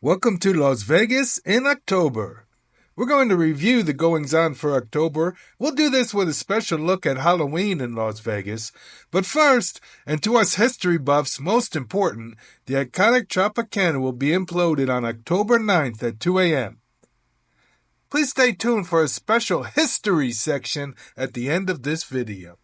Welcome to Las Vegas in October. We're going to review the goings-on for October. We'll do this with a special look at Halloween in Las Vegas. But first, and to us history buffs most important, the iconic Tropicana will be imploded on October 9th at 2 a.m. Please stay tuned for a special history section at the end of this video.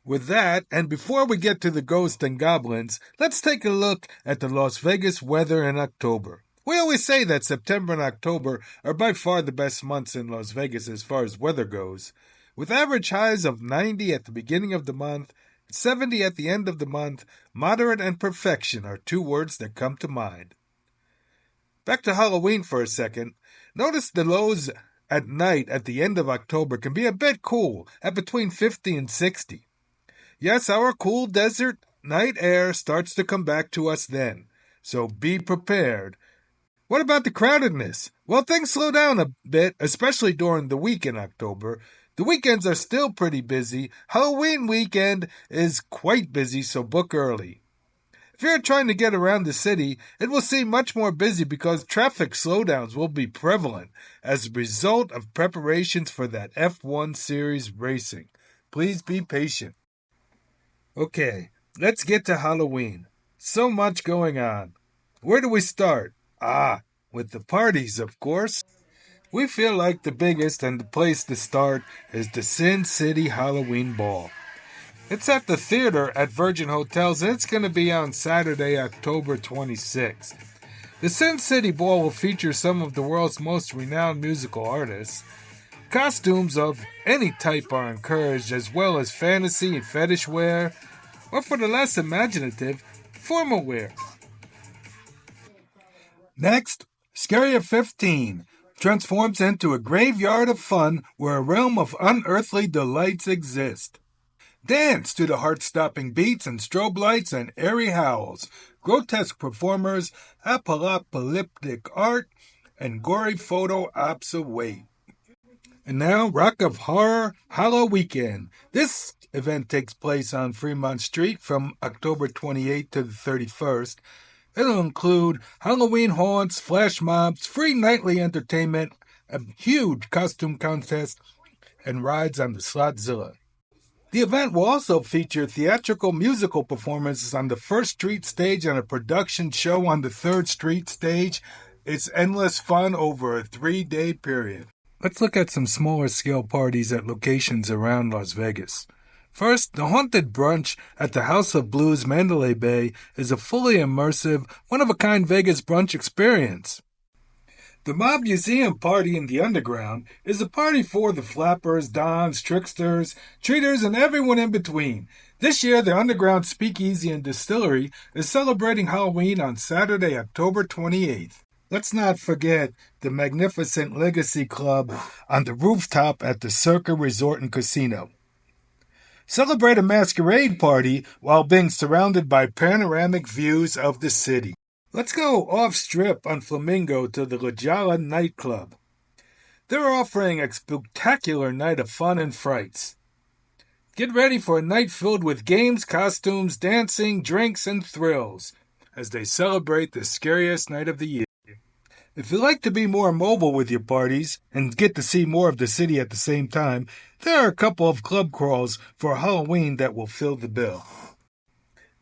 With that, and before we get to the ghosts and goblins, let's take a look at the Las Vegas weather in October. We always say that September and October are by far the best months in Las Vegas as far as weather goes. With average highs of 90 at the beginning of the month, 70 at the end of the month, moderate and perfection are two words that come to mind. Back to Halloween for a second. Notice the lows at night at the end of October can be a bit cool, at between 50 and 60. Yes, our cool desert night air starts to come back to us then, so be prepared. What about the crowdedness? Well, things slow down a bit, especially during the week in October. The weekends are still pretty busy. Halloween weekend is quite busy, so book early. If you're trying to get around the city, it will seem much more busy because traffic slowdowns will be prevalent as a result of preparations for that F1 series racing. Please be patient. Okay, let's get to Halloween. So much going on. Where do we start? With the parties, of course. We feel like the biggest and the place to start is the Sin City Halloween Ball. It's at the theater at Virgin Hotels, and it's going to be on Saturday, October 26th. The Sin City Ball will feature some of the world's most renowned musical artists. Costumes of any type are encouraged, as well as fantasy and fetish wear, or for the less imaginative, formal wear. Next, Scary of 15 transforms into a graveyard of fun where a realm of unearthly delights exist. Dance to the heart-stopping beats and strobe lights and airy howls, grotesque performers, apocalyptic art, and gory photo ops await. And now, Rock of Horror Halloween Weekend. This event takes place on Fremont Street from October 28th to the 31st. It'll include Halloween haunts, flash mobs, free nightly entertainment, a huge costume contest, and rides on the Slotzilla. The event will also feature theatrical musical performances on the 1st Street stage and a production show on the 3rd Street stage. It's endless fun over a 3-day period. Let's look at some smaller scale parties at locations around Las Vegas. First, the Haunted Brunch at the House of Blues Mandalay Bay is a fully immersive, one-of-a-kind Vegas brunch experience. The Mob Museum Party in the Underground is a party for the flappers, dons, tricksters, treaters, and everyone in between. This year, the Underground Speakeasy and Distillery is celebrating Halloween on Saturday, October 28th. Let's not forget the magnificent Legacy Club on the rooftop at the Circa Resort and Casino. Celebrate a masquerade party while being surrounded by panoramic views of the city. Let's go off-strip on Flamingo to the La Jolla nightclub. They're offering a spectacular night of fun and frights. Get ready for a night filled with games, costumes, dancing, drinks, and thrills as they celebrate the scariest night of the year. If you like to be more mobile with your parties and get to see more of the city at the same time, there are a couple of club crawls for Halloween that will fill the bill.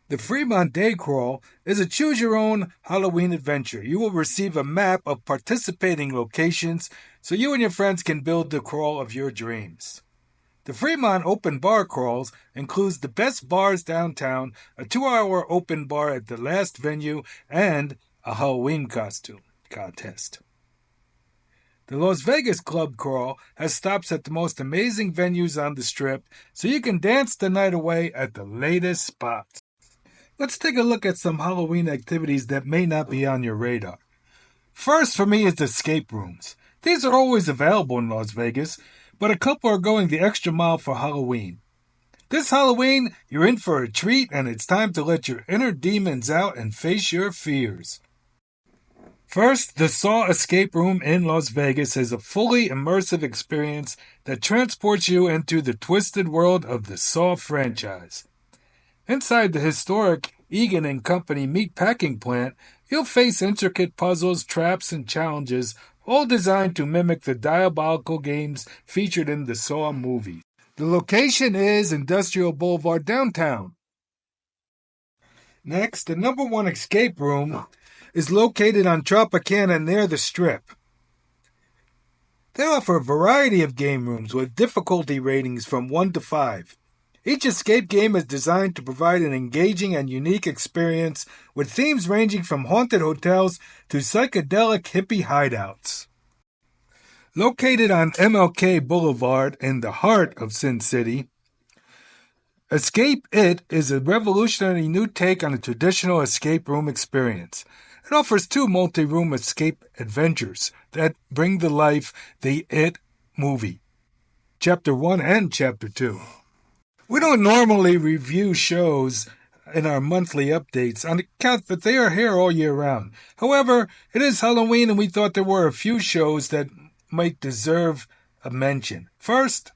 The Fremont Day Crawl is a choose-your-own Halloween adventure. You will receive a map of participating locations so you and your friends can build the crawl of your dreams. The Fremont Open Bar Crawls includes the best bars downtown, a 2-hour open bar at the last venue, and a Halloween costume contest. The Las Vegas Club Crawl has stops at the most amazing venues on the Strip, so you can dance the night away at the latest spots. Let's take a look at some Halloween activities that may not be on your radar. First for me is escape rooms. These are always available in Las Vegas, but a couple are going the extra mile for Halloween. This Halloween, you're in for a treat, and it's time to let your inner demons out and face your fears. First, the Saw Escape Room in Las Vegas is a fully immersive experience that transports you into the twisted world of the Saw franchise. Inside the historic Egan & Company meat packing plant, You'll face intricate puzzles, traps, and challenges, all designed to mimic the diabolical games featured in the Saw movie. The location is Industrial Boulevard downtown. Next, the number one escape room is located on Tropicana near the Strip. They offer a variety of game rooms with difficulty ratings from 1 to 5. Each escape game is designed to provide an engaging and unique experience with themes ranging from haunted hotels to psychedelic hippie hideouts. Located on MLK Boulevard in the heart of Sin City, Escape It is a revolutionary new take on a traditional escape room experience. It offers 2 multi-room escape adventures that bring to life the It movie, Chapter 1 and Chapter 2. We don't normally review shows in our monthly updates on account that they are here all year round. However, it is Halloween and we thought there were a few shows that might deserve a mention. First,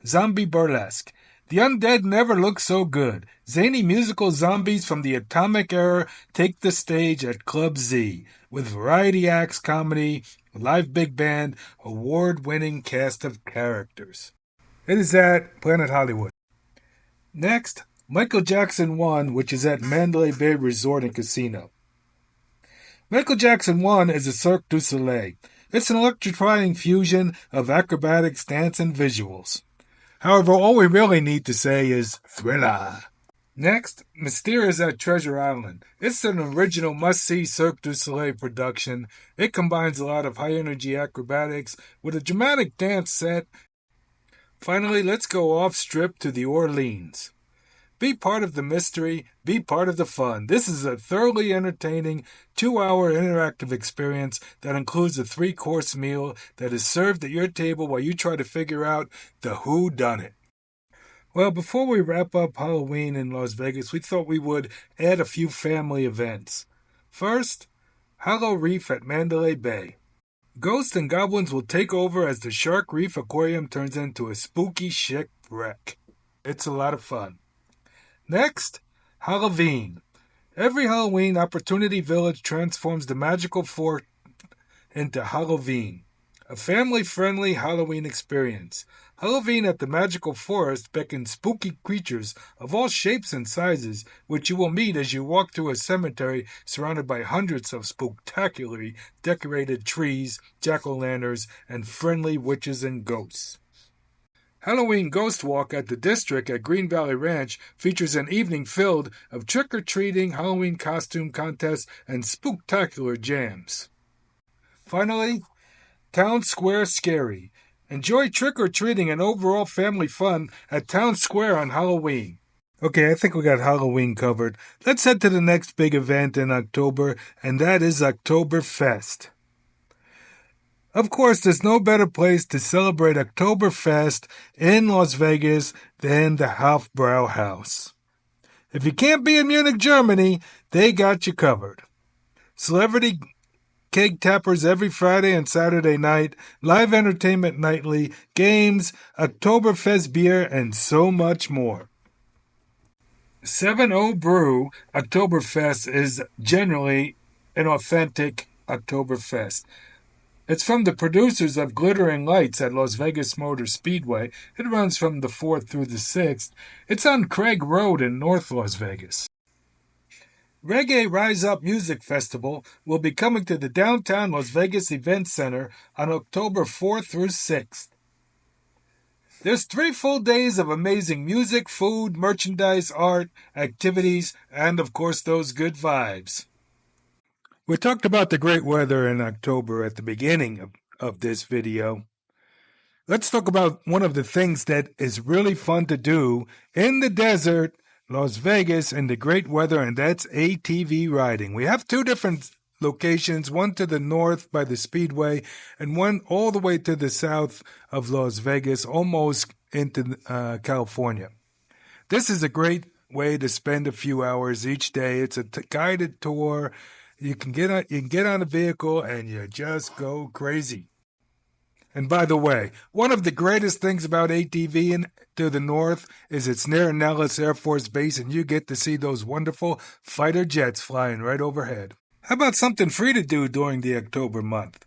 Zombie Burlesque. The undead never look so good. Zany musical zombies from the atomic era take the stage at Club Z with variety acts, comedy, live big band, award-winning cast of characters. It is at Planet Hollywood. Next, Michael Jackson 1, which is at Mandalay Bay Resort and Casino. Michael Jackson 1 is a Cirque du Soleil. It's an electrifying fusion of acrobatics, dance, and visuals. However, all we really need to say is thriller. Next, Mysterious at Treasure Island. It's an original must-see Cirque du Soleil production. It combines a lot of high-energy acrobatics with a dramatic dance set. Finally, let's go off-strip to the Orleans. Be part of the mystery, be part of the fun. This is a thoroughly entertaining 2-hour interactive experience that includes a 3-course meal that is served at your table while you try to figure out the whodunit. Well, before we wrap up Halloween in Las Vegas, we thought we would add a few family events. First, Hollow Reef at Mandalay Bay. Ghosts and goblins will take over as the Shark Reef Aquarium turns into a spooky shipwreck. It's a lot of fun. Next, Halloween. Every Halloween, Opportunity Village transforms the magical fort into Halloween, a family-friendly Halloween experience. Halloween at the Magical Forest beckons spooky creatures of all shapes and sizes, which you will meet as you walk through a cemetery surrounded by hundreds of spectacularly decorated trees, jack-o'-lanterns, and friendly witches and ghosts. Halloween Ghost Walk at the District at Green Valley Ranch features an evening filled of trick-or-treating, Halloween costume contests, and spooktacular jams. Finally, Town Square Scary. Enjoy trick-or-treating and overall family fun at Town Square on Halloween. Okay, I think we got Halloween covered. Let's head to the next big event in October, and that is Oktoberfest. Of course, there's no better place to celebrate Oktoberfest in Las Vegas than the Hofbrauhaus. If you can't be in Munich, Germany, they got you covered. Celebrity keg tappers every Friday and Saturday night, live entertainment nightly, games, Oktoberfest beer, and so much more. 7-0 Brew Oktoberfest is generally an authentic Oktoberfest. It's from the producers of Glittering Lights at Las Vegas Motor Speedway. It runs from the 4th through the 6th. It's on Craig Road in North Las Vegas. Reggae Rise Up Music Festival will be coming to the downtown Las Vegas Event Center on October 4th through 6th. There's 3 full days of amazing music, food, merchandise, art, activities, and of course those good vibes. We talked about the great weather in October at the beginning of this video. Let's talk about one of the things that is really fun to do in the desert, Las Vegas, in the great weather, and that's ATV riding. We have 2 different locations, one to the north by the Speedway and one all the way to the south of Las Vegas, almost into California. This is a great way to spend a few hours each day. It's a guided tour. You can get on a vehicle and you just go crazy. And by the way, one of the greatest things about ATV to the north is it's near Nellis Air Force Base and you get to see those wonderful fighter jets flying right overhead. How about something free to do during the October month?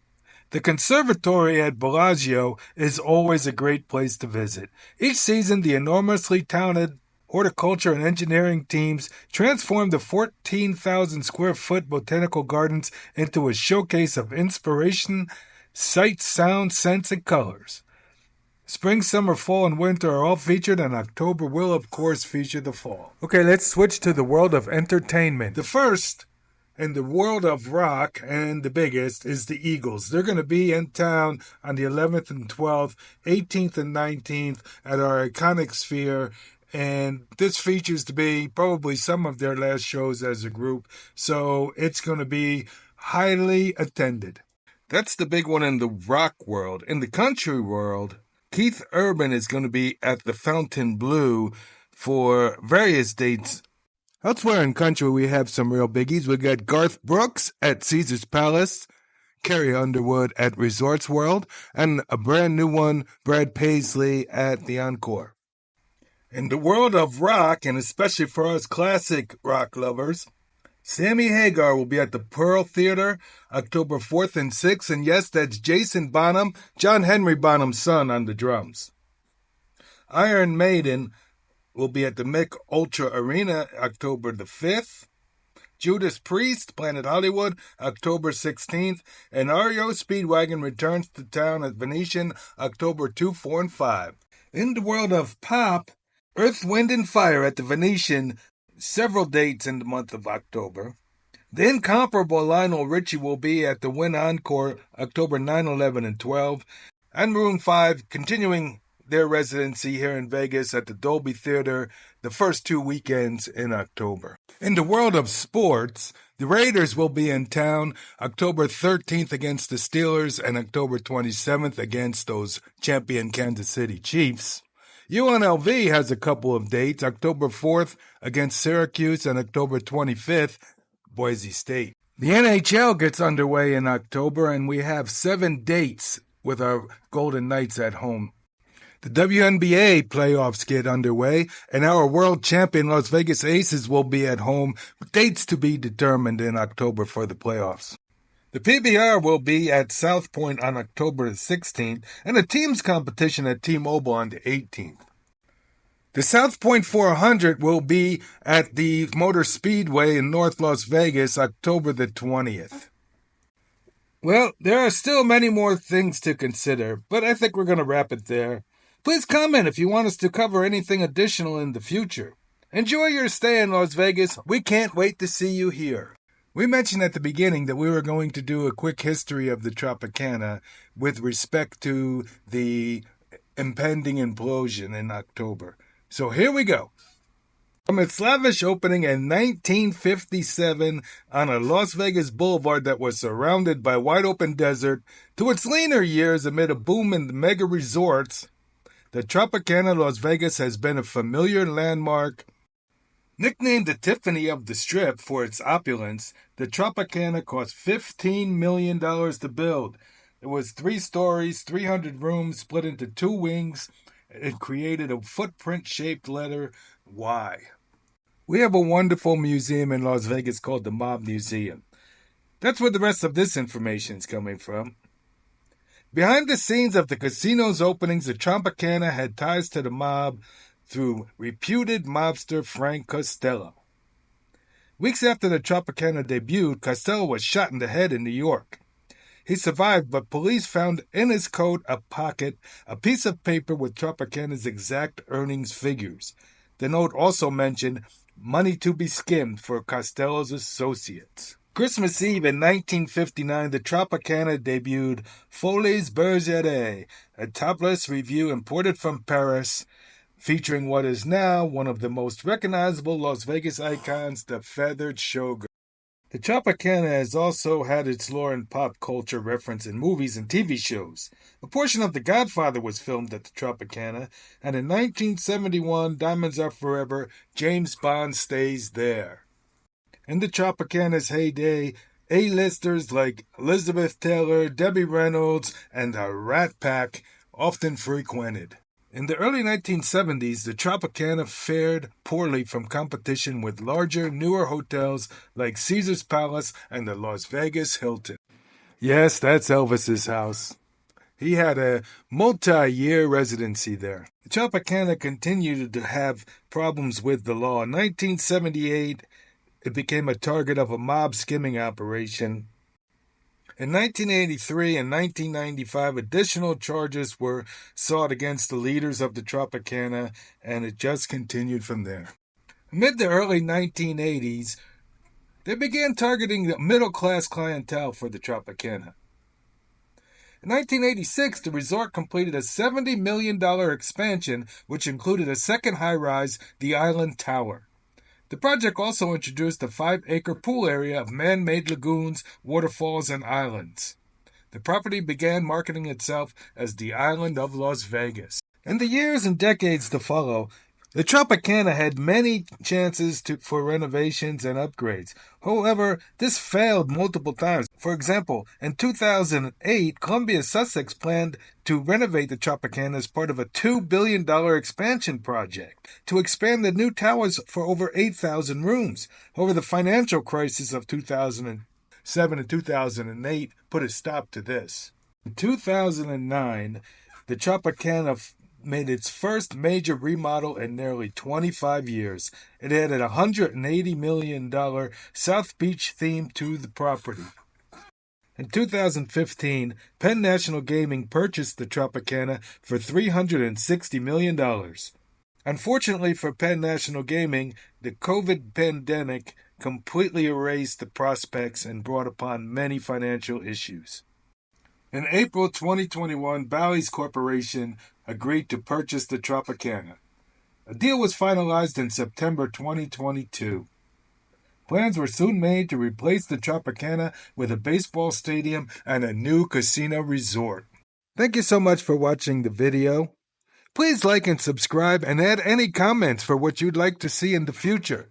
The conservatory at Bellagio is always a great place to visit. Each season, the enormously talented horticulture and engineering teams transform the 14,000 square foot botanical gardens into a showcase of inspiration, sight, sound, scents, and colors. Spring, summer, fall, and winter are all featured, and October will, of course, feature the fall. Okay, let's switch to the world of entertainment. The first in the world of rock, and the biggest, is the Eagles. They're going to be in town on the 11th and 12th, 18th and 19th at our iconic Sphere, and this features to be probably some of their last shows as a group, so it's going to be highly attended. That's the big one in the rock world. In the country world, Keith Urban is going to be at the Fontainebleau for various dates. Elsewhere in country, we have some real biggies. We got Garth Brooks at Caesar's Palace, Carrie Underwood at Resorts World, and a brand new one, Brad Paisley at the Encore. In the world of rock, and especially for us classic rock lovers, Sammy Hagar will be at the Pearl Theater October 4th and 6th, and yes, that's Jason Bonham, John Henry Bonham's son, on the drums. Iron Maiden will be at the Mick Ultra Arena October the 5th. Judas Priest, Planet Hollywood, October 16th. And REO Speedwagon returns to town at Venetian October 2, 4, and 5. In the world of pop, Earth, Wind, and Fire at the Venetian, several dates in the month of October. The incomparable Lionel Richie will be at the Wynn Encore October 9, 11, and 12. And Maroon 5 continuing their residency here in Vegas at the Dolby Theater the first 2 weekends in October. In the world of sports, the Raiders will be in town October 13th against the Steelers and October 27th against those champion Kansas City Chiefs. UNLV has a couple of dates, October 4th against Syracuse and October 25th, Boise State. The NHL gets underway in October, and we have 7 dates with our Golden Knights at home. The WNBA playoffs get underway, and our world champion Las Vegas Aces will be at home, with dates to be determined in October for the playoffs. The PBR will be at South Point on October 16th, and a teams competition at T-Mobile on the 18th. The South Point 400 will be at the Motor Speedway in North Las Vegas October the 20th. Well, there are still many more things to consider, but I think we're going to wrap it there. Please comment if you want us to cover anything additional in the future. Enjoy your stay in Las Vegas. We can't wait to see you here. We mentioned at the beginning that we were going to do a quick history of the Tropicana with respect to the impending implosion in October. So here we go. From its lavish opening in 1957 on a Las Vegas boulevard that was surrounded by wide-open desert to its leaner years amid a boom in the mega resorts, the Tropicana Las Vegas has been a familiar landmark. Nicknamed the Tiffany of the Strip for its opulence, the Tropicana cost $15 million to build. It was 3 stories, 300 rooms split into 2 wings. It created a footprint-shaped letter Y. We have a wonderful museum in Las Vegas called the Mob Museum. That's where the rest of this information is coming from. Behind the scenes of the casino's openings, the Tropicana had ties to the mob through reputed mobster Frank Costello. Weeks after the Tropicana debuted, Costello was shot in the head in New York. He survived, but police found in his coat a piece of paper with Tropicana's exact earnings figures. The note also mentioned money to be skimmed for Costello's associates. Christmas Eve in 1959, the Tropicana debuted Folies Bergeret, a topless revue imported from Paris, featuring what is now one of the most recognizable Las Vegas icons, the feathered showgirl. The Tropicana has also had its lore and pop culture reference in movies and TV shows. A portion of The Godfather was filmed at the Tropicana, and in 1971, Diamonds Are Forever, James Bond stays there. In the Tropicana's heyday, A-listers like Elizabeth Taylor, Debbie Reynolds, and the Rat Pack often frequented. In the early 1970s, the Tropicana fared poorly from competition with larger, newer hotels like Caesar's Palace and the Las Vegas Hilton. Yes, that's Elvis's house. He had a multi-year residency there. The Tropicana continued to have problems with the law. In 1978, it became a target of a mob skimming operation. In 1983 and 1995, additional charges were sought against the leaders of the Tropicana, and it just continued from there. Amid the early 1980s, they began targeting the middle-class clientele for the Tropicana. In 1986, the resort completed a $70 million expansion, which included a second high-rise, the Island Tower. The project also introduced a 5-acre pool area of man-made lagoons, waterfalls, and islands. The property began marketing itself as the Island of Las Vegas. In the years and decades to follow, the Tropicana had many chances for renovations and upgrades. However, this failed multiple times. For example, in 2008, Columbia Sussex planned to renovate the Tropicana as part of a $2 billion expansion project to expand the new towers for over 8,000 rooms. However, the financial crisis of 2007 and 2008 put a stop to this. In 2009, the Tropicana made its first major remodel in nearly 25 years. It added a $180 million South Beach theme to the property. In 2015, Penn National Gaming purchased the Tropicana for $360 million. Unfortunately for Penn National Gaming, the COVID pandemic completely erased the prospects and brought upon many financial issues. In April 2021, Bally's Corporation agreed to purchase the Tropicana. A deal was finalized in September 2022. Plans were soon made to replace the Tropicana with a baseball stadium and a new casino resort. Thank you so much for watching the video. Please like and subscribe and add any comments for what you'd like to see in the future.